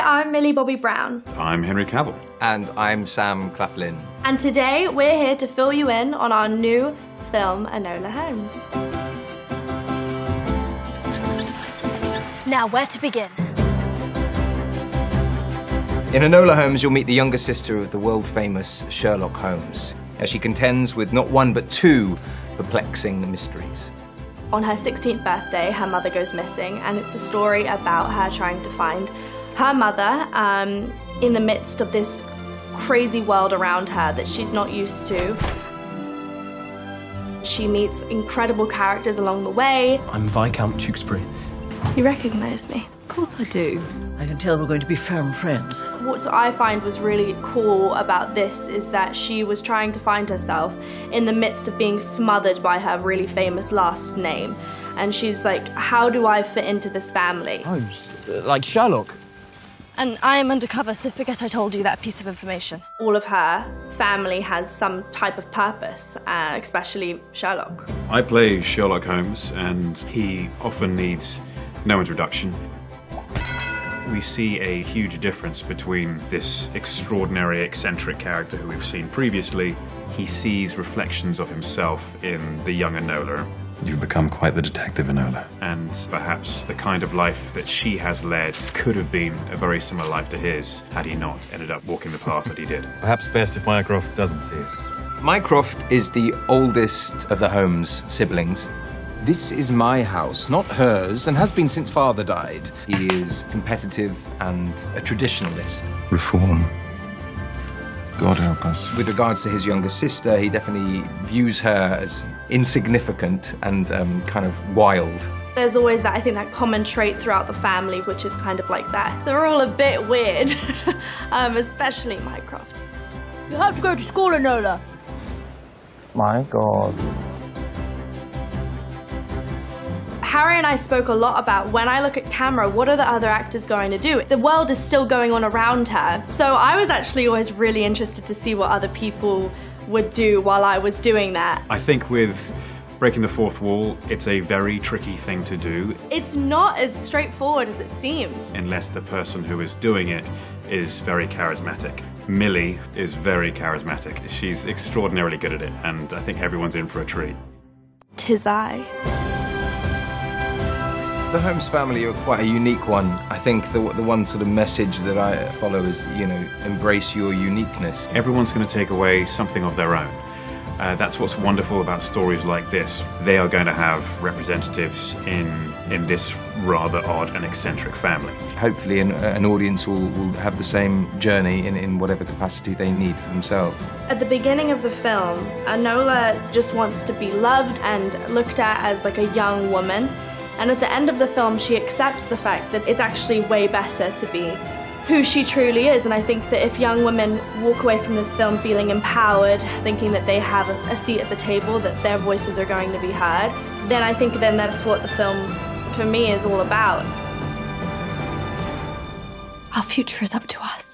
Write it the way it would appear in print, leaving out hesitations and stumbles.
I'm Millie Bobby Brown. I'm Henry Cavill. And I'm Sam Clafin. And today we're here to fill you in on our new film, Enola Holmes. Now, where to begin? In Enola Holmes, you'll meet the younger sister of the world-famous Sherlock Holmes, as she contends with not one but two perplexing mysteries. On her 16th birthday, her mother goes missing, and it's a story about her trying to find her mother in the midst of this crazy world around her that she's not used to. She meets incredible characters along the way. I'm Viscount Tewkesbury. You recognise me? Of course I do. I can tell we're going to be firm friends. What I find was really cool about this is that she was trying to find herself in the midst of being smothered by her really famous last name. And she's like, how do I fit into this family? Holmes? Like Sherlock? And I am undercover, so forget I told you that piece of information. All of her family has some type of purpose, especially Sherlock. I play Sherlock Holmes, and he often needs no introduction. We see a huge difference between this extraordinary, eccentric character who we've seen previously. He sees reflections of himself in the young Enola. You've become quite the detective, Enola. And perhaps the kind of life that she has led could have been a very similar life to his had he not ended up walking the path that he did. Perhaps best if Mycroft doesn't see it. Mycroft is the oldest of the Holmes siblings. This is my house, not hers, and has been since father died. He is competitive and a traditionalist. Reform. God help us. With regards to his younger sister, he definitely views her as insignificant and kind of wild. There's always that, I think, that common trait throughout the family, which is kind of like that. They're all a bit weird, especially Mycroft. You have to go to school, Enola. My God. Harry and I spoke a lot about, when I look at camera, what are the other actors going to do? The world is still going on around her. So I was actually always really interested to see what other people would do while I was doing that. I think with breaking the fourth wall, it's a very tricky thing to do. It's not as straightforward as it seems. Unless the person who is doing it is very charismatic. Millie is very charismatic. She's extraordinarily good at it, and I think everyone's in for a treat. 'Tis I. The Holmes family are quite a unique one. I think the one sort of message that I follow is, you know, embrace your uniqueness. Everyone's going to take away something of their own. That's what's wonderful about stories like this. They are going to have representatives in this rather odd and eccentric family. Hopefully an audience will have the same journey in whatever capacity they need for themselves. At the beginning of the film, Enola just wants to be loved and looked at as like a young woman. And at the end of the film, she accepts the fact that it's actually way better to be who she truly is. And I think that if young women walk away from this film feeling empowered, thinking that they have a seat at the table, that their voices are going to be heard, then I think then that's what the film, for me, is all about. Our future is up to us.